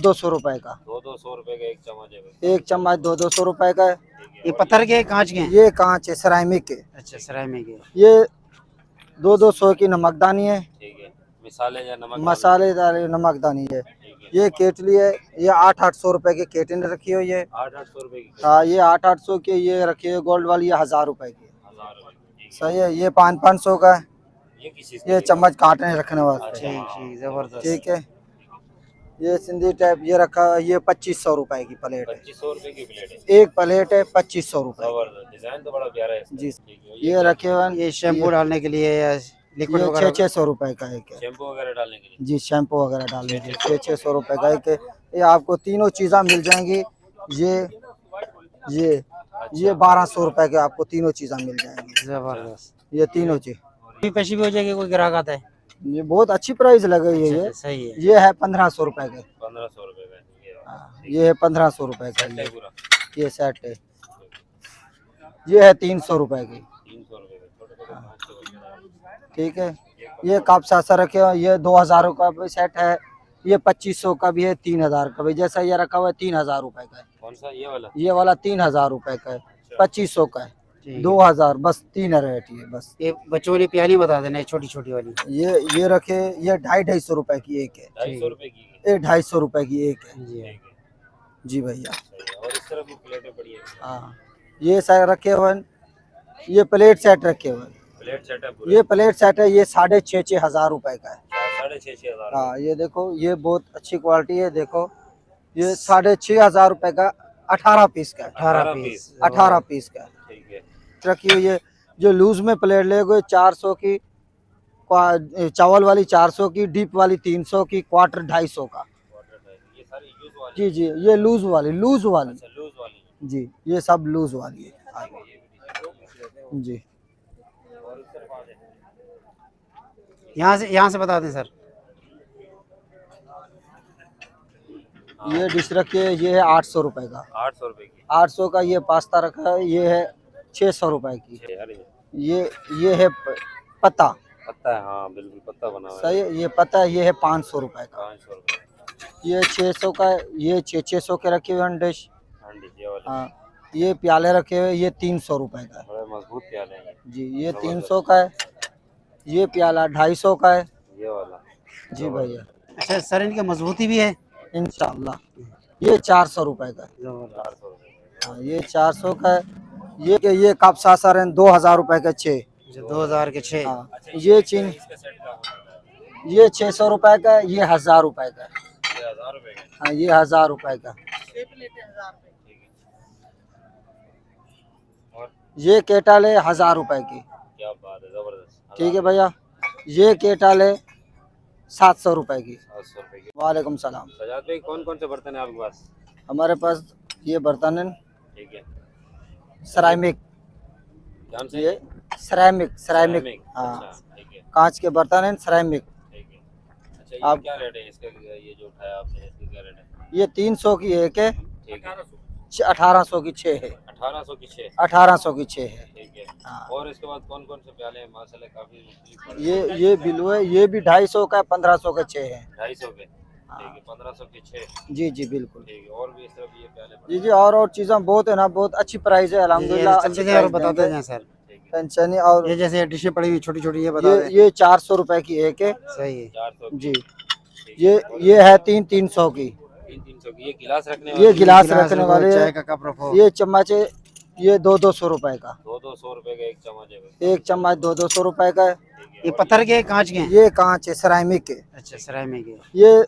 200 रुपए का। 200 रुपए का एक चम्मच है। एक चम्मच 200 रुपए का है। ये पत्थर के कांच के हैं? ये कांच है, सिरामिक के। अच्छा, सिरामिक के। ये 200 की नमकदानी है। ठीक है। मिसाले या नमक मसालेदार नमकदानी है। ठीक है। ये केटली है, ये 800 रुपए की केटली रखी हुई है। 800 रुपए की। हाँ, ये 800 की ये रखी है। गोल्ड वाली ये 1000 रुपए की। 1000 रुपए। सही है। ये 500 का है। ये किस चीज ये चम्मच काटने रखने वास्ते। ठीक ठीक, जबरदस्त। ठीक है। ये सिंधी टाइप ये रखा है, ये 2500 रुपए की प्लेट है। 2500 रुपए की प्लेट है। एक प्लेट है 2500 रुपए। जबरदस्त, डिजाइन तो बड़ा प्यारा है इसका। जी। ठीक है। ये रखे हुए हैं, ये शैम्पू डालने के लिए या लिक्विड ये वगैरह? 600 रुपए का एक है। शैम्पू वगैरह डालने के लिए। जी, शैम्पू वगैरह डालने के 600 रुपए का एक है। ये आपको तीनों चीज़ें मिल जाएंगी। ये 1200 रुपए के आपको तीनों चीज़ें मिल जाएंगी। जबरदस्त। ये तीनों चीज पैसे भी हो जाएगी, कोई ग्राहक आता है? ये बहुत अच्छी प्राइस लगी है। ये सही है। ये है 1500 रुपए के। 1500 रुपए का ये है। हाँ, ये है 1500 रुपए का। सेट है पूरा। ये सेट है। ये है 300 रुपए की। 300 रुपए का छोटे छोटे 500 ठीक है। ये कप सासा रखे हुए, ये 2000 का भी सेट है। ये 2500 का भी है, 3000 का भी। जैसा ये रखा हुआ है 3000 रुपए का है। कौन सा ये वाला? ये वाला 3000 रुपए का है। 2500 का है। 2000 बस 3 रेट ये बस। ये बच्चों वाली प्याली बता देना, छोटी छोटी वाली। ये रखे, ये 250 रुपए की एक है। 250 रुपए की। ये 250 रुपए की एक है। जी ठीक है। जी भैया। और इस तरफ भी प्लेटें पड़ी है। हाँ, ये सेट रखे हुए हैं। ये प्लेट सेट रखे हुए हैं। प्लेट सेट है पूरा। ये प्लेट सेट है, ये 6,500 रुपए का है। 6,500 हाँ, ये देखो, ये बहुत अच्छी क्वालिटी है। देखो, ये 6,500 रुपए का 18 पीस का है। 18 पीस। 18 पीस का है। ठीक है। रखी हुई है। जो लूज में प्लेट लेगो 400 की, चावल वाली 400 की, डीप वाली 300 की, क्वार्टर 250 का। ये सारी यूज वाली। जी जी, ये लूज वाली लूज वाली। जी, ये सब लूज वाली है। जी, और इस तरफ आ जाए। यहाँ से बता दें सर। ये डिश रखी है, ये है 800 रुपए का। 800 रुपए की। 800 का ये पास्ता रखा है, ये है 600 रुपए की। यार ये है पत्ता। पत्ता है। हाँ बिल्कुल पत्ता बना हुआ है। सही है। ये पत्ता है, ये है 500 रुपए का। 500 रुपए। ये 600 का है। ये 600 के रखे हुए हैं डिश। हाँ ये वाले। हाँ, ये प्याले रखे हुए, ये 300 रुपए का है। बड़े मजबूत प्याले हैं जी, ये 300 का है। ये प्याला 250 का है। ये वाला। जी भैया। अच्छा सर, इनकी मजबूती भी है? इंशाल्लाह। ये 400 रुपए का है। 400 रुपए। हाँ, ये 400 का है। ये कप सासर है 2000 रुपए के 6। 2000 के 6। हाँ, ये चीन, इसका सेट का ये 600 रुपए का है। ये 1000 रुपए का है। ये 1000 रुपए का। हाँ, ये 1000 रुपए का। और ये केटल है 1000 रुपए की। क्या बात है, जबरदस्त। ठीक है भैया। ये केटल है 700 रुपए की। 700 रुपए की। वालेकुम सलाम। सजाद भाई कौन कौन से बर्तन है आपके पास? हमारे पास ये बर्तन है ठीक है। सिरामिक। कौन से? ये सिरामिक। सिरेमिक। हाँ, अच्छा ठीक है। कांच के बर्तन है सिरामिक। ठीक है। अच्छा ये आप- क्या रेट है इसका? ये जो उठाया आपने इसका क्या रेट है? ये 300 की एक है। ठीक है। 1800 की 6 है। 1800 की 6। 1800 की 6 है। ठीक है। हाँ। और इसके बाद कौन कौन से प्याले हैं? माशाल्लाह काफी मुख्तलिफ। ये बिलो है, ये भी 250 का, 1500 का 6 है। 250 के। ठीक है। 1500 की 6। जी जी बिल्कुल। ठीक है। और भी इस तरफ ये प्याले पड़े जी जी, और चीज़ें बहुत है ना, बहुत अच्छी प्राइस है अल्हम्दुलिल्लाह। अच्छी चलते जाए और प्राइस बताते देंगे। जाएं सर। ठीक है। टेंशन नहीं। और ये जैसे डिशें पड़ी हुई छोटी छोटी, ये बता दें। ये 400 रुपए की एक है। सही है। 400 जी, ठीक है। ये है 300 की। 300 की। ये गिलास रखने ये गिलास रखने रखो, वाले चाय है। का कप रखो। ये चम्मच है, ये 200 रुपए का। 200 रुपए का एक चम्मच है। एक चम्मच 200 रुपए का है। ये पत्थर के कांच के हैं? ये कांच है, सिरामिक के। अच्छा, सिरामिक के। ये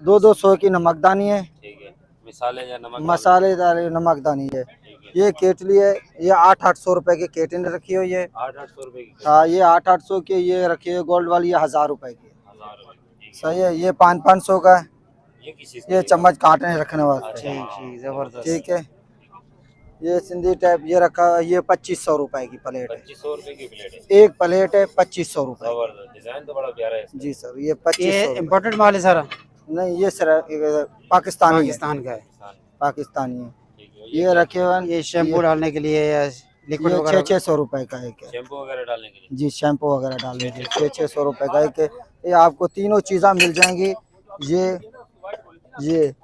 200 की नमकदानी है। ठीक है। मिसाले या नमक मसालेदार नमकदानी है। ठीक है। ये केटली है, ये 800 रुपए की केटली रखी हुई है। 800 रुपए की। हाँ, ये 800 की ये रखी है। गोल्ड वाली ये 1000 रुपए की। 1000 रुपए की। ठीक सही है। ये 500 का है। है। ये किस चीज ये चम्मच काटने रखने वास्ते। ठीक ठीक, जबरदस्त। ठीक है। ये सिंधी टाइप ये रखा है, ये 2500 रुपए की प्लेट है। 2500 रुपए की प्लेट है। एक प्लेट है 2500 रुपए। जबरदस्त, डिजाइन तो बड़ा प्यारा है इसका। जी सर, ये ये 2500 इम्पोर्टेड माल है सारा? नहीं, ये सर पाकिस्तानी है। पाकिस्तान का है। पाकिस्तानी है। ठीक है। ये रखे हुए हैं, ये शैम्पू डालने के लिए या लिक्विड ये वगैरह? 600 रुपए का एक है। शैम्पू वगैरह डालने के लिए। जी, शैम्पू वगैरह डालने के 600 रुपए का एक है। ये आपको तीनों चीज़ें मिल जाएंगी। ये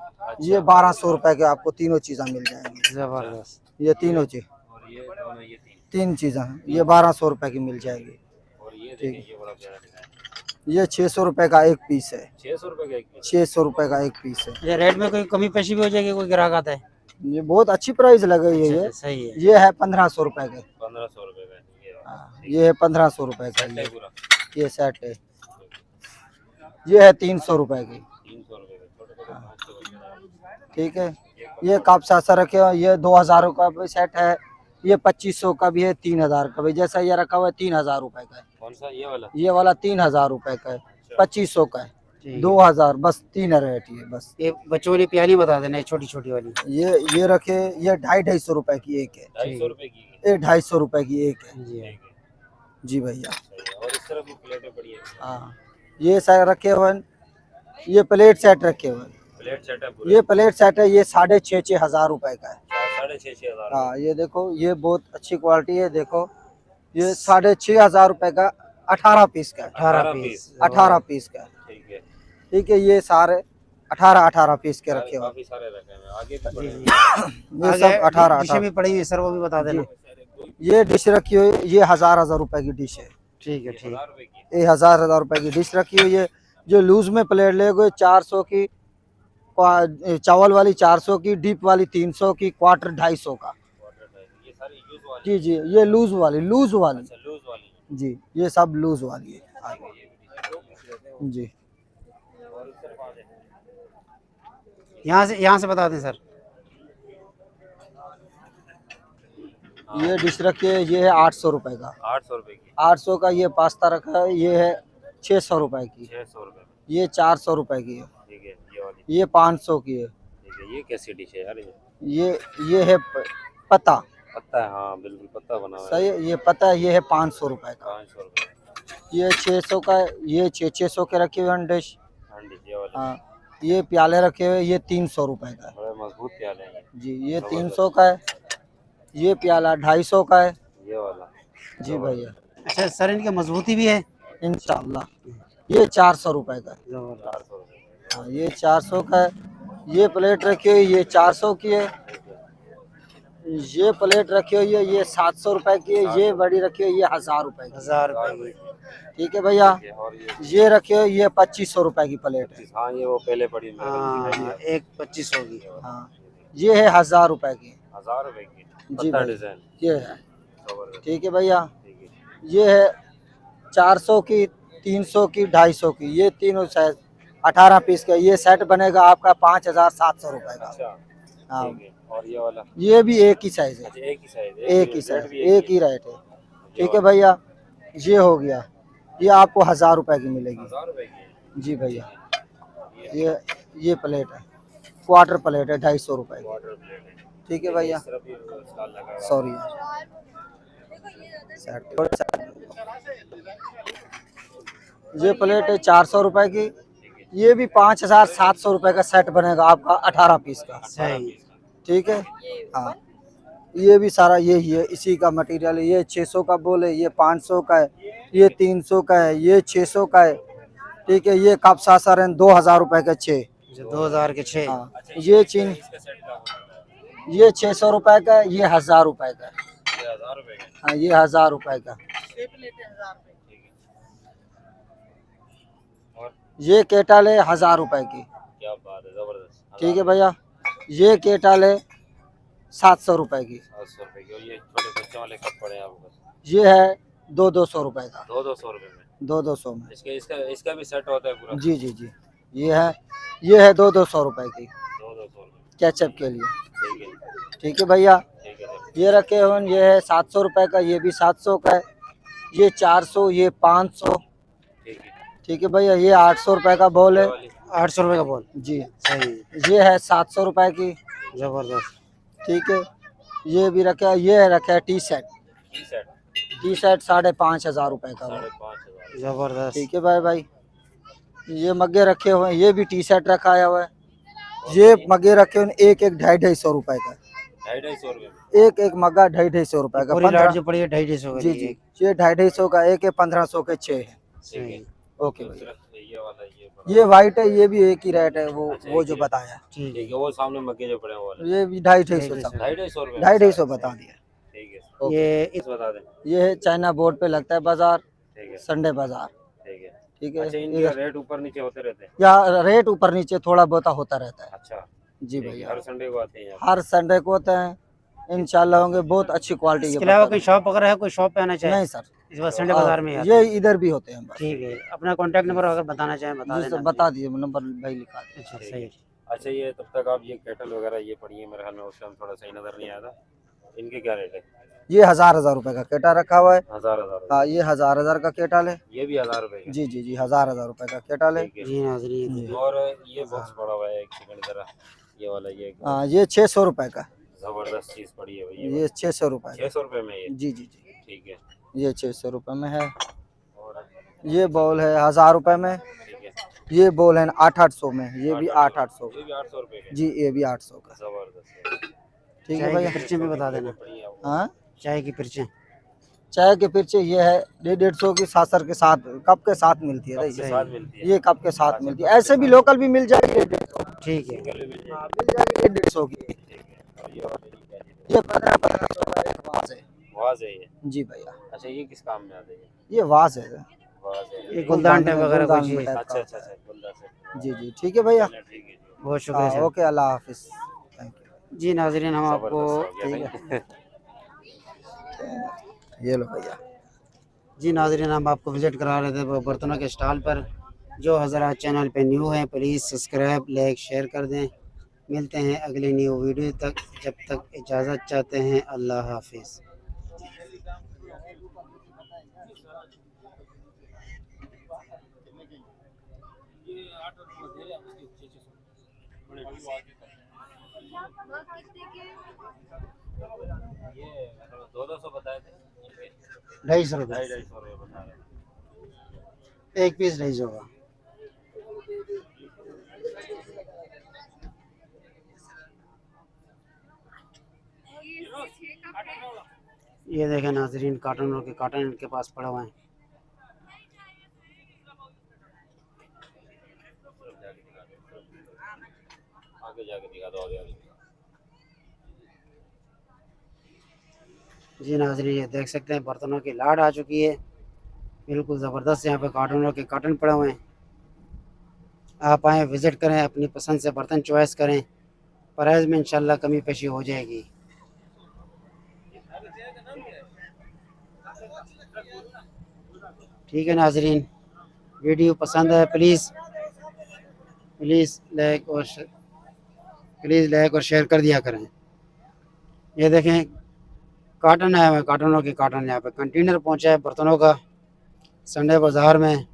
1200 रुपए के आपको तीनों चीज़ें मिल जाएंगी। जबरदस्त। ये तीनों चीज और ये दोनों ये तीन चीज़ें हैं, ये 1200 रुपए की मिल जाएगी। और ये देखिए ये बड़ा प्यारा डिजाइन ये 600 रुपए का एक पीस है। 600 रुपए का एक पीस 600 रुपए का एक पीस है। ये रेट में कोई कमी पेशी भी हो जाएगी, कोई ग्राहक आता है? ये बहुत अच्छी प्राइस लगी है। ये सही है। ये है 1500 रुपए के। 1500 रुपए का ये हाँ, ये है 1500 रुपए का। सेट है पूरा ये सेट है। ये है 300 रुपए की। 300 रुपए का छोटे छोटे 500 रुपए ठीक है। ये कप सासा रखे हुए, ये 2000 का भी सेट है। ये 2500 का भी है, 3000 का भी। जैसा ये रखा हुआ है 3000 रुपए का है। कौन सा ये वाला ये वाला 3000 रुपए का है, 2500 का है, ठीक। 2000 बस। 3 रेट ये बस। ये बच्चों वाली प्याली बता देना, छोटी छोटी वाली। ये रखे, ये 250 रुपए की एक है। 250 रुपए की ये 250 रुपए की एक है। जी ठीक है जी भैया। सही है। और इस तरफ भी प्लेटें पड़ी है हाँ, ये सेट रखे हुए हैं। ये प्लेट सेट रखे हुए हैं। प्लेट सेट है पूरा ये प्लेट सेट है, ये 6,500 रुपए का है। 6,500 हाँ, ये देखो, ये बहुत अच्छी क्वालिटी है। देखो, ये 6,500 रुपए का 18 पीस का है। 18 पीस। 18 पीस का है। ठीक है ठीक है। ये सारे 18 पीस के रखे हुए काफी सारे रखे हैं आगे भी पड़े हैं। हैं। ये सब 18 डिशें भी पड़ी हुई है सर, वो भी बता देना। ये डिश रखी हुई है, ये 1000 रुपए की डिश है। ठीक है, ठीक। 1000 रुपए की ये 1000 रुपए की डिश रखी हुई है। जो लूज में प्लेट लेगे 400 की, चावल वाली 400 की, डीप वाली 300 की, क्वार्टर 250 का। ये सारी यूज वाली जी, ये लूज वाली लूज वाली जी, ये सब लूज वाली है। जी, और इस तरफ आ जाए यहाँ से बता दें सर। ये डिश रखी है, ये है 800 रुपए का। 800 रुपए की 800 का ये पास्ता रखा है, ये है 600 रुपए की। 600 रुपए ये 400 रुपए की है। ठीक है ये वाली ये 500 की है। ठीक है ये कैसी डिश है यार ये है पत्ता। पत्ता है हाँ बिल्कुल पत्ता बना हुआ है सही है, ये पत्ता है, ये है 500 रुपए का। 500 रुपए ये 600 का है, ये 600 के रखे हुए हैं डिश। हाँ डिश ये वाली हाँ, ये प्याले रखे हुए, ये 300 रुपए का है। बड़े मजबूत प्याले हैं जी, ये 300 का है। ये प्याला 250 का है। ये वाला जी भैया, अच्छा सर, इनकी मजबूती भी है? इंशाल्लाह। ये 400 रुपए का है। जबरदस्त। 400 रुपए हाँ, ये 400 का है। ये प्लेट रखी हुई, ये 400 की है। ये प्लेट रखी हुई है, ये 700 रुपए की है। ये बड़ी रखी हुई है, ये 1000 रुपए की। 1000 रुपए की। ठीक है भैया। ये और ये रखे हुए, ये 2500 रुपए की प्लेट है। हाँ ये वो पहले पड़ी हाँ, एक 2500 की। हाँ, ये है 1000 रुपए की। 1000 रुपए की जी पत्ता भाई। डिजाइन ये है। जबरदस्त ठीक है भैया। ठीक है ये है 400 की, 300 की, 250 की। ये तीनों साइज 18 पीस का। ये सेट बनेगा आपका 5700 रुपए का। अच्छा हाँ, ठीक है और ये वाला ये भी एक ही साइज है। अच्छा एक ही साइज एक ही साइज, एक ही रेट है। ठीक है भैया। ये हो गया, ये आपको 1000 रुपए की मिलेगी। 1000 रुपए की जी भैया। ये प्लेट है, क्वार्टर प्लेट है, 250 रुपए की। वाटर प्लेट है ठीक है भैया। इस तरफ भी स्टॉल लगा हुआ है। सॉरी। ये प्लेट है 400 रुपए की। ये भी 5700 रुपए का सेट बनेगा आपका 18 पीस का। सही। ठीक है। हाँ, ये भी सारा यही है, इसी का मटेरियल है। ये 600 का बोल है, ये 500 का है, ये 300 का है, ये 600 का है। ठीक है। ये कप सासर है 2000 रुपए का 6। 2000 के 6। हाँ, ये चीन, इसका सेट का होता है ये 600 रुपए का है, ये 1000 रुपए का है। ये 1000 रुपए का हाँ, ये 1000 रुपए का। ठीक है और ये केटल है 1000 रुपए की। क्या बात है जबरदस्त ठीक है भैया। ये केटल है 700 रुपए की। 700 रुपए की और ये छोटे बच्चों वाले कप पड़े हैं आपको ये है 200 रुपए का। 200 रुपए में 200 में। इसका भी सेट होता है पूरा जी जी जी। ये है 200 रुपए की 200 रुपए केचप के लिए। ठीक है ठीक है भैया। ठीक है ये रखे हुए, ये है 700 रुपए का, ये भी 700 का है। ये 400, ये 500। ठीक है ठीक है भैया। ये 800 रुपए का बॉल ये है। वाली 800 रुपए का बॉल। जी। सही। ये है 700 रुपए की। जबरदस्त। ठीक है। ये भी रखा है, ये रखा है T set. T set T set 5500 रुपए का। 5500 जबरदस्त। ठीक है भाई। ये मग्गे रखे हुए हैं, ये भी टी सेट रखाया हुआ है। ये मग्गे रखे हुए हैं, एक 250 रुपए का। 250 रुपए में एक मग्गा 250 रुपए का। पूरी 15 लाट जो पड़ी है 250 जी की। जी। ये 250 का एक है, 1500 के 6 है। ठीक है ओके भैया। ये वाला ये ये वाइट है, ये भी एक ही रेट है, वो अच्छा, वो एक जो ही रेट। बताया। ठीक ठीक है, वो सामने मक्के जो पड़े हैं वो वाले ये भी 250 250 समझ, 250 रुपए 250 बता दिया। ठीक है, है। ये इस बता दें। ये है चाइना बोर्ड पे लगता है बाजार, ठीक है, संडे बाजार। ठीक है। ठीक है, अच्छा, इनके इधर रेट ऊपर नीचे होते रहते हैं। या रेट ऊपर नीचे थोड़ा बहुत होता रहता है। अच्छा, जी ठीक है, भैया, हर संडे को आते हैं यहाँ हर संडे को होते हैं, इंशाल्लाह होंगे। बहुत अच्छी क्वालिटी के इसके अलावा बर्तन कोई हैं। शॉप वगैरह है, कोई शॉप पे आना चाहे नहीं सर, इस बार संडे बाजार में ही आते ये हैं। इधर भी होते हैं बस। ठीक है, अपना कॉन्टैक्ट नंबर अगर बताना चाहें बता जी देना। सर, बता दिए, नंबर भाई लिखा दिया। अच्छा ठीक सही है। है। अच्छा, ये तब तक आप ये केटल वगैरह ये पड़ी है मेरे ख्याल में, उस टाइम थोड़ा सही नजर नहीं आया था। इनके क्या रेट है? ये 1000 रुपए का केटा रखा हुआ है। 1000 हाँ, ये 1000 का केटल है। ये भी 1000 रुपए का। जी जी जी, 1000 रुपए का केटल है। ठीक है। जी नाज़रीन, जी। और ये बॉक्स पड़ा हुआ है एक सेकंड जरा, ये वाला ये हाँ, ये 600 रुपए का। जबरदस्त चीज पड़ी है भाई ये 600 रुपए का। 600 रुपए में ये। जी जी जी, ठीक है। ये 600 रुपए में है। और ये बॉल है 1000 रुपए में। ठीक है, ये बॉल है 800 में, ये भी 800 ये भी 800 रुपए का। जी, ये भी 800 का। जबरदस्त। ठीक है चाय की भैया। पर्चियाँ भी बता देना। पड़ी है वो। हाँ, चाय की पर्चियाँ चाय के पीछे ये है 150 की, सासर के साथ, कप के साथ मिलती है। कप के भाई साथ मिलती है। ये कप के साथ मिलती है। ऐसे भी लोकल भी मिल जाएगी 150। ठीक है। सिंगल भी मिल हाँ, जाएगी। मिल जाएगी 150 की। ठीक है। और ये वाली क्या चीज़ है? ये 1500 का एक वाज है। वाज है ये। जी भैया, अच्छा, ये किस काम में आ जाएगी? ये वाज है। वाज है। ये गुलदान टाइप वगैरह कोई गुलदान चीज़। टाइप अच्छा का। अच्छा अच्छा, गुलदान से। जी जी, ठीक है भैया। चलिए, ठीक है जी। बहुत शुक्रिया हाँ, सर। ओके, अल्लाह हाफिज। Thank you. जी नाज़रीन, हम आपको जबरदस्त हो गया ठीक भाई। ये लो भैया। जी नाज़रीन, हम आपको विज़िट करा रहे थे वो बर्तनों के स्टॉल पर। जो हज़रात चैनल पे न्यू हैं प्लीज़ सब्सक्राइब लाइक शेयर कर दें। मिलते हैं अगली न्यू वीडियो तक, जब तक इजाज़त चाहते हैं, अल्लाह हाफिज़। ये 200 बताए थे। 250 रुपये 250 रुपये बता रहे हैं। एक पीस 250 का। ये देखें नाजरीन, कार्टन के कार्टन इनके पास पड़ा हुआ है। आगे जाके दिखा दो, आगे आगे। जी नाजरीन, ये देख सकते हैं बर्तनों की लाट आ चुकी है, बिल्कुल ज़बरदस्त। यहाँ पे कार्टनों के कार्टन पड़े हुए हैं। आप आएँ, विज़िट करें, अपनी पसंद से बर्तन चॉइस करें। प्राइस में इंशाल्लाह कमी पेशी हो जाएगी। ठीक है नाजरीन, वीडियो पसंद है प्लीज़ लाइक और शेयर कर दिया करें। ये देखें कार्टन है, कार्टनों के कार्टन यहाँ पे कंटेनर पहुँचा है बर्तनों का संडे बाज़ार में।